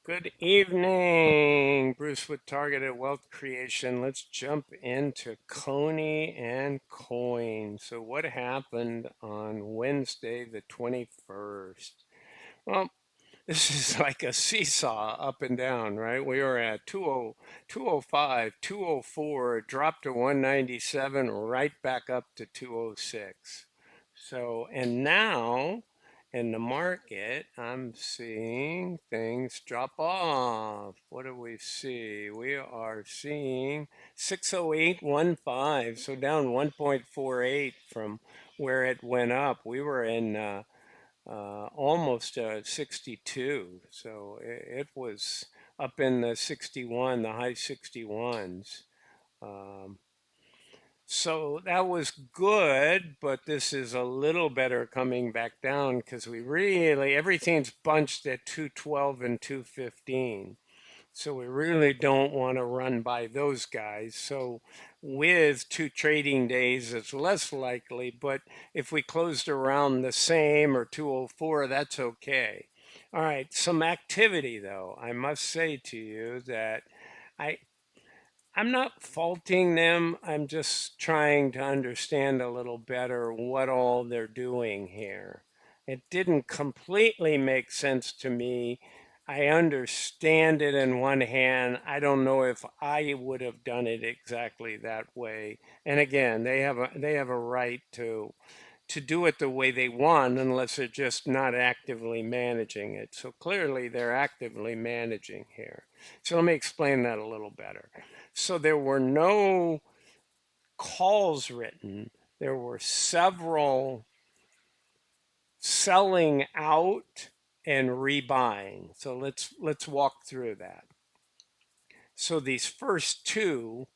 Good evening, Bruce with Targeted Wealth Creation. Let's jump into Coney and Coin. So, what happened on Wednesday, the 21st? Well, this is like a seesaw up and down, right? We were at 20, 205, 204, dropped to 197, right back up to 206. So, and now in the market, I'm seeing things drop off. What do we see? We are seeing 608.15, so down 1.48 from where it went up. We were in almost 62. So it was up in the 61, the high 61s. Um, so that was good, but this is a little better coming back down because we really, everything's bunched at 212 and 215. So we really don't want to run by those guys. So with two trading days, it's less likely. But if we closed around the same or 204, that's okay. All right, some activity though. I must say to you that I I'm not faulting them. I'm just trying to understand a little better what all they're doing here. It didn't completely make sense to me. I understand it in one hand. I don't know if I would have done it exactly that way. And again, they have a right to do it the way they want unless they're just not actively managing it. So clearly they're actively managing here. So let me explain that a little better. So there were no calls written. There were several selling out and rebuying. So let's walk through that. So these first two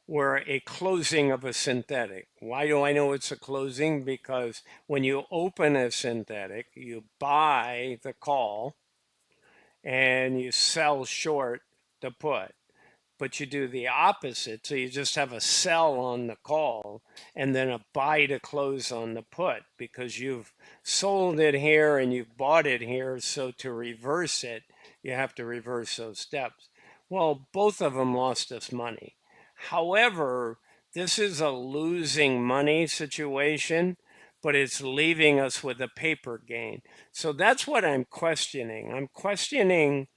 were a closing of a synthetic. Why do I know it's a closing? Because when you open a synthetic, you buy the call and you sell short the put. But you do the opposite. So you just have a sell on the call and then a buy to close on the put because you've sold it here and you've bought it here. So to reverse it, you have to reverse those steps. Well, both of them lost us money. However, this is a losing money situation, but it's leaving us with a paper gain. So that's what I'm questioning. I'm questioning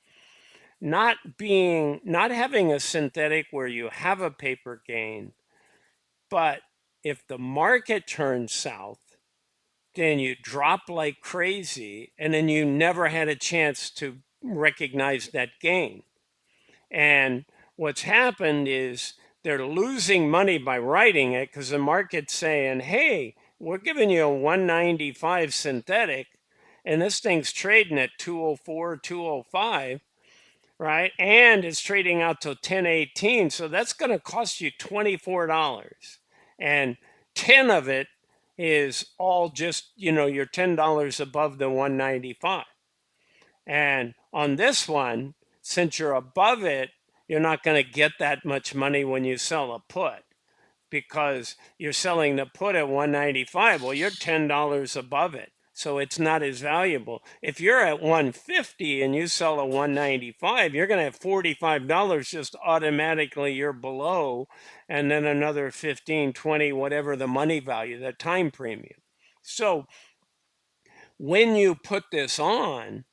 not having a synthetic where you have a paper gain, but if the market turns south, then you drop like crazy and then you never had a chance to recognize that gain. And what's happened is they're losing money by writing it because the market's saying, hey, we're giving you a 195 synthetic and this thing's trading at 204, 205, right? And it's trading out till 1018. So that's going to cost you $24. And 10 of it is all just, you're $10 above the 195. And on this one, since you're above it, you're not going to get that much money when you sell a put because you're selling the put at 195. Well, you're $10 above it. So it's not as valuable. If you're at 150 and you sell a 195, you're going to have $45 just automatically you're below, and then another 15, 20, whatever the money value, the time premium. So when you put this on,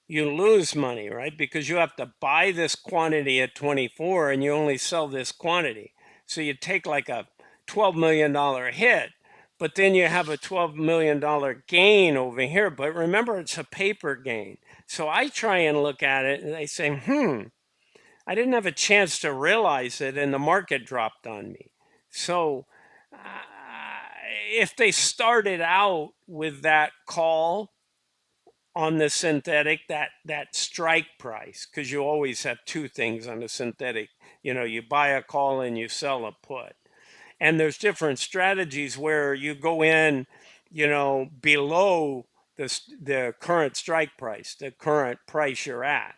you lose money, right? Because you have to buy this quantity at 24 and you only sell this quantity. So you take like a $12 million hit, but then you have a $12 million gain over here. But remember, it's a paper gain. So I try and look at it and I say, I didn't have a chance to realize it and the market dropped on me. So uh, if they started out with that call, on the synthetic, that strike price, because you always have two things on a synthetic, you buy a call and you sell a put, and there's different strategies where you go in, below the current strike price, the current price you're at.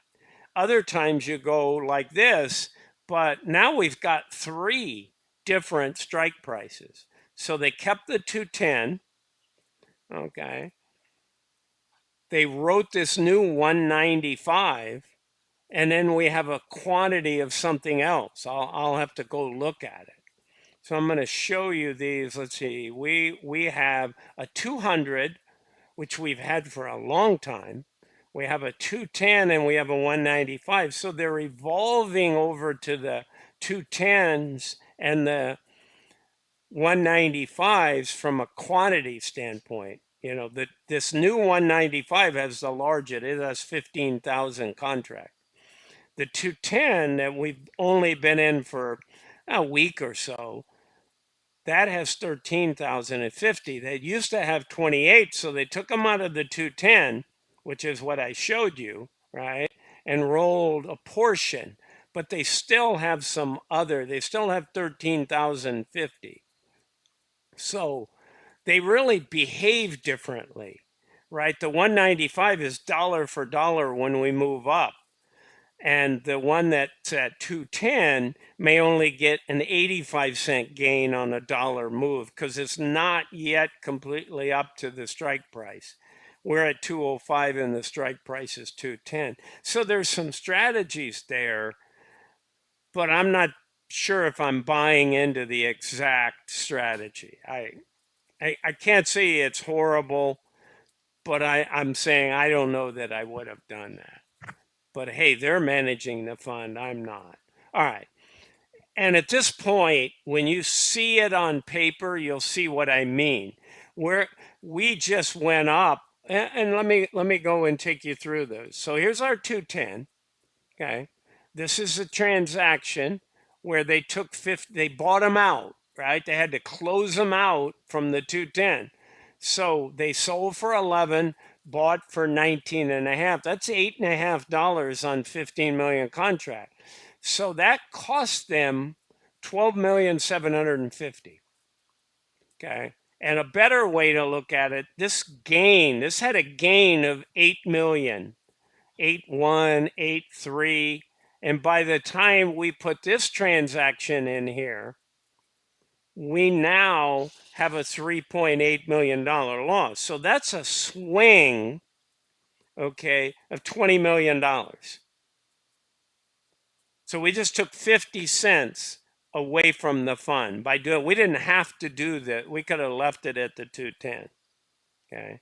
Other times you go like this, but now we've got three different strike prices. So they kept the 210. Okay, they wrote this new 195, and then we have a quantity of something else. I'll have to go look at it. So I'm going to show you these. Let's see. We have a 200, which we've had for a long time. We have a 210 and we have a 195. So they're evolving over to the 210s and the 195s from a quantity standpoint. You know, that this new 195 has the largest, it has 15,000 contracts. The 210 that we've only been in for a week or so, that has 13,050. They used to have 28, so they took them out of the 210, which is what I showed you, right? And rolled a portion, but they still have they still have 13,050. So they really behave differently, right? The 195 is dollar for dollar when we move up. And the one that's at 210 may only get an 85-cent gain on a dollar move because it's not yet completely up to the strike price. We're at 205 and the strike price is 210. So there's some strategies there, but I'm not sure if I'm buying into the exact strategy. I can't say it's horrible, but I'm saying I don't know that I would have done that. But hey, they're managing the fund. I'm not. All right. And at this point, when you see it on paper, you'll see what I mean. Where we just went up, and let me go and take you through those. So here's our 210. Okay. This is a transaction where they took 50, they bought them out, right? They had to close them out from the 210. So they sold for 11, bought for 19 and a half. That's $8.5 on 15 million contract. So that cost them 12,750,000. Okay. And a better way to look at it, this had a gain of 8 million. 8.1, 8.3. And by the time we put this transaction in here, we now have a $3.8 million loss. So that's a swing, okay, of $20 million. So we just took 50 cents away from the fund by doing, we didn't have to do that. We could have left it at the 210, okay?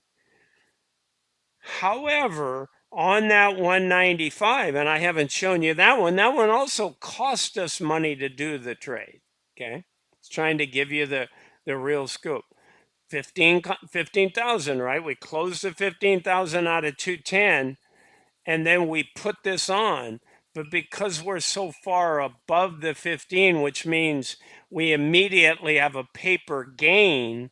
However, on that 195, and I haven't shown you that one also cost us money to do the trade. Okay. It's trying to give you the real scoop. 15,000, right? We closed the 15,000 out of 210, and then we put this on. But because we're so far above the 15, which means we immediately have a paper gain,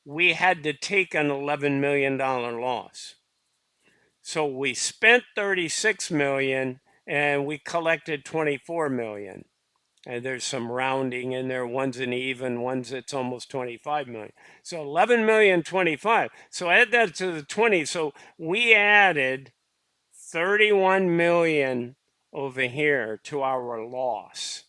we had to take an $11 million loss. So we spent 36 million and we collected 24 million. And there's some rounding in there. One's an even, one's it's almost 25 million. So 11 million 25. So add that to the 20. So we added 31 million over here to our loss.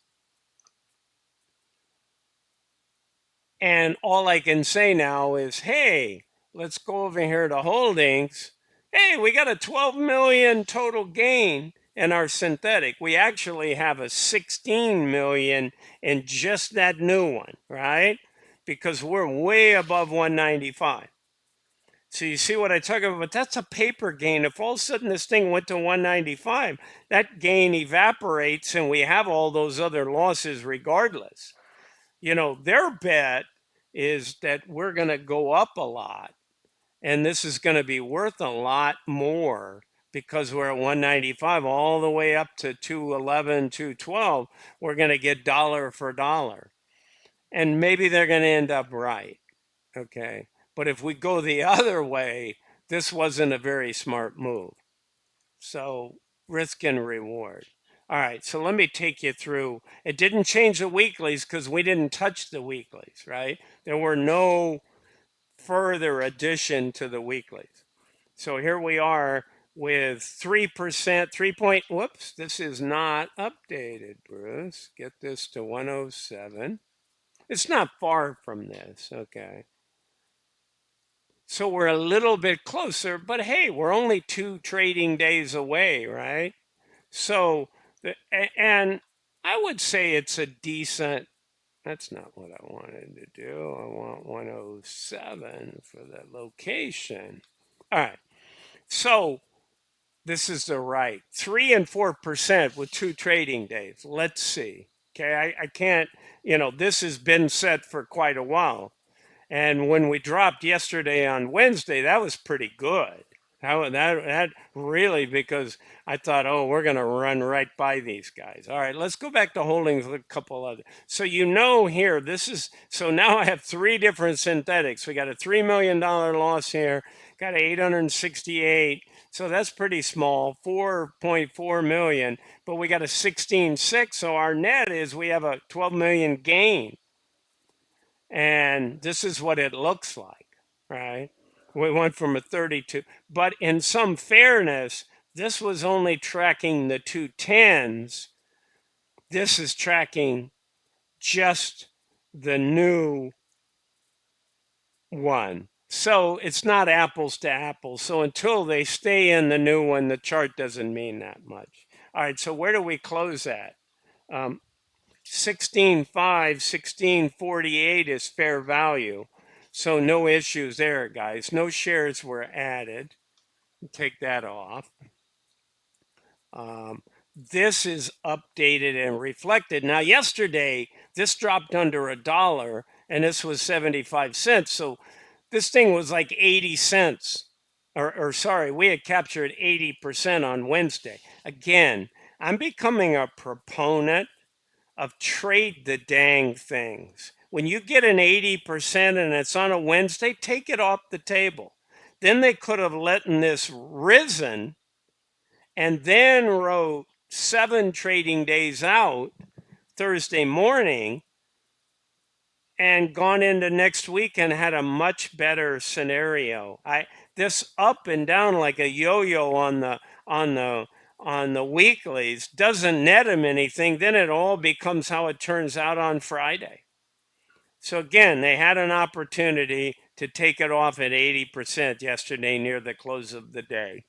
And all I can say now is, hey, let's go over here to holdings. Hey, we got a 12 million total gain in our synthetic. We actually have a 16 million in just that new one, right? Because we're way above 195. So you see what I talk about? But that's a paper gain. If all of a sudden this thing went to 195, that gain evaporates and we have all those other losses regardless. You know, their bet is that we're going to go up a lot and this is going to be worth a lot more because we're at 195 all the way up to 211, 212. We're going to get dollar for dollar. And maybe they're going to end up right. Okay. But if we go the other way, this wasn't a very smart move. So risk and reward. All right, so let me take you through. It didn't change the weeklies because we didn't touch the weeklies, right? There were no further addition to the weeklies. So here we are with 3%, 3 point, whoops, this is not updated, Bruce. Get this to 107. It's not far from this, okay. So we're a little bit closer, but hey, we're only 2 trading days away, right? So, and I would say it's a decent. That's not what I wanted to do. I want 107 for the location. All right. So this is the right 3 and 4% with 2 trading days. Let's see. Okay. I can't, this has been set for quite a while. And when we dropped yesterday on Wednesday, that was pretty good. That really, because I thought, oh, we're going to run right by these guys. All right, let's go back to holdings with a couple other. So here, so now I have three different synthetics. We got a $3 million loss here, got 868. So that's pretty small, 4.4 million, but we got a 16.6. So our net is we have a 12 million gain. And this is what it looks like, right? We went from a 32, but in some fairness, this was only tracking the 210s. This is tracking just the new one. So it's not apples to apples. So until they stay in the new one, the chart doesn't mean that much. All right, so where do we close at? 16.5, 16.48 is fair value. So no issues there, guys. No shares were added. Take that off. This is updated and reflected. Now, yesterday, this dropped under $1 and this was 75 cents. So this thing was like 80 cents. Or sorry, we had captured 80% on Wednesday. Again, I'm becoming a proponent of trade the dang things. When you get an 80% and it's on a Wednesday, take it off the table. Then they could have let this risen and then wrote 7 trading days out Thursday morning and gone into next week and had a much better scenario. This up and down like a yo-yo on the on the weeklies doesn't net them anything. Then it all becomes how it turns out on Friday. So again, they had an opportunity to take it off at 80% yesterday near the close of the day,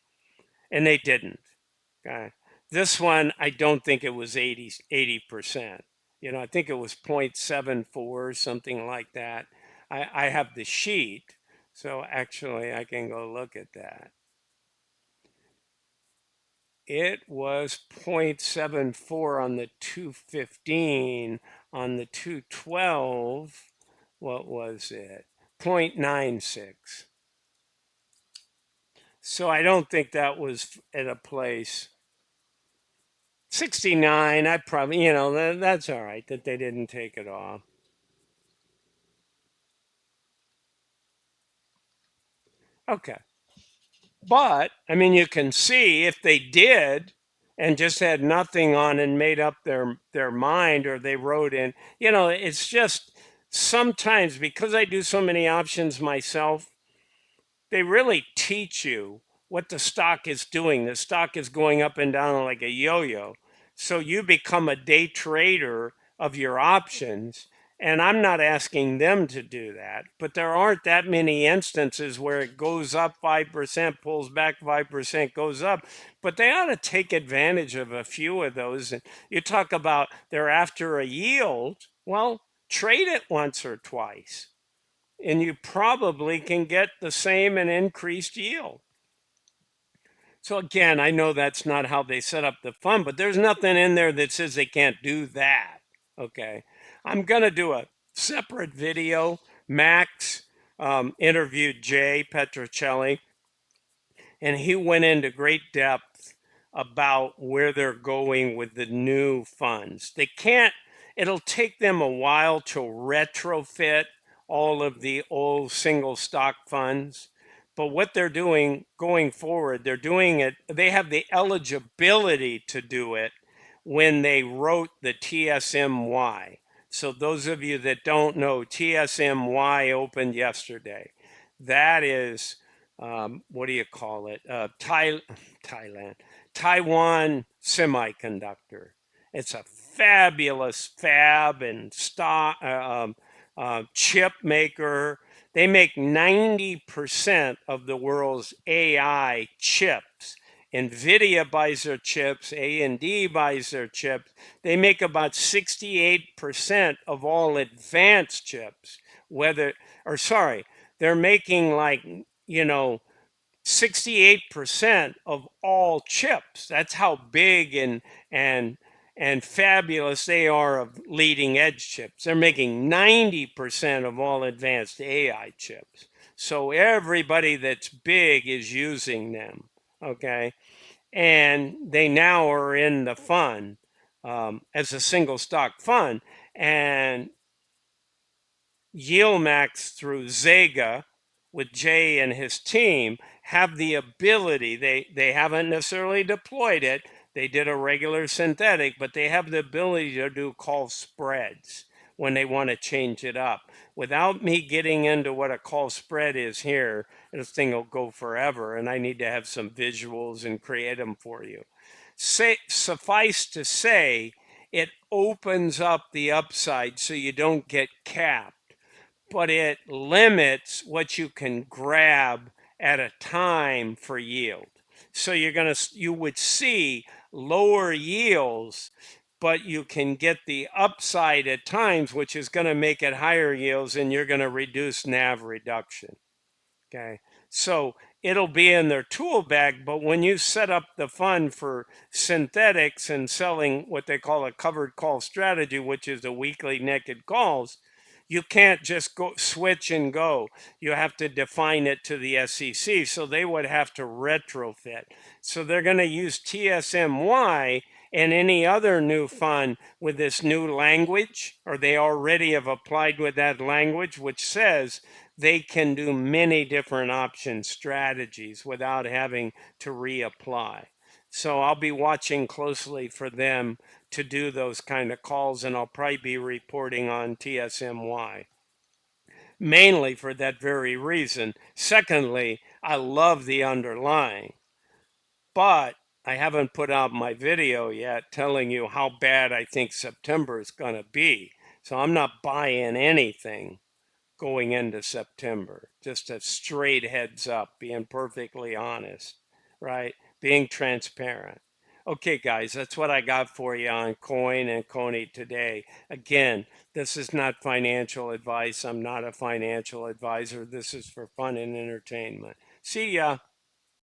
and they didn't. Okay. This one, I don't think it was 80%. I think it was 0.74, something like that. I have the sheet, so actually I can go look at that. It was 0.74 on the 215. On the 212, what was it? 0.96. So I don't think that was at a place. 69, I probably, that's all right that they didn't take it off. Okay. But, I mean, you can see if they did and just had nothing on and made up their mind, or they wrote in, it's just sometimes because I do so many options myself, they really teach you what the stock is doing. The stock is going up and down like a yo-yo. So you become a day trader of your options. And I'm not asking them to do that, but there aren't that many instances where it goes up 5%, pulls back 5%, goes up. But they ought to take advantage of a few of those. And you talk about they're after a yield. Well, trade it once or twice and you probably can get the same and increased yield. So again, I know that's not how they set up the fund, but there's nothing in there that says they can't do that. Okay. I'm going to do a separate video. Max interviewed Jay Petrocelli, and he went into great depth about where they're going with the new funds. It'll take them a while to retrofit all of the old single stock funds. But what they're doing going forward, they have the eligibility to do it when they wrote the TSMY. So, those of you that don't know, TSMY opened yesterday. That is what do you call it? Taiwan Semiconductor. It's a fabulous fab and chip maker. They make 90% of the world's AI chips NVIDIA buys their chips, A&D buys their chips. They make about 68% of all advanced chips, whether, or sorry, they're making like, you know, 68% of all chips. That's how big and and fabulous they are of leading edge chips. They're making 90% of all advanced AI chips. So everybody that's big is using them. Okay. And they now are in the fund as a single stock fund. And Yieldmax through Zega with Jay and his team have the ability, they haven't necessarily deployed it. They did a regular synthetic, but they have the ability to do call spreads when they want to change it up. Without me getting into what a call spread is here, this thing will go forever, and I need to have some visuals and create them for you. Suffice to say, it opens up the upside so you don't get capped, but it limits what you can grab at a time for yield. So you would see lower yields, but you can get the upside at times, which is going to make it higher yields, and you're going to reduce NAV reduction. Okay. So it'll be in their tool bag, but when you set up the fund for synthetics and selling what they call a covered call strategy, which is the weekly naked calls, you can't just go switch and go. You have to define it to the SEC. So they would have to retrofit. So they're going to use TSMY and any other new fund with this new language, or they already have applied with that language, which says they can do many different option strategies without having to reapply. So I'll be watching closely for them to do those kind of calls, and I'll probably be reporting on TSMY, mainly for that very reason. Secondly, I love the underlying, but I haven't put out my video yet telling you how bad I think September is going to be. So I'm not buying anything going into September. Just a straight heads up, being perfectly honest, right? Being transparent. Okay, guys, that's what I got for you on Coin and Coney today. Again, this is not financial advice. I'm not a financial advisor. This is for fun and entertainment. See ya.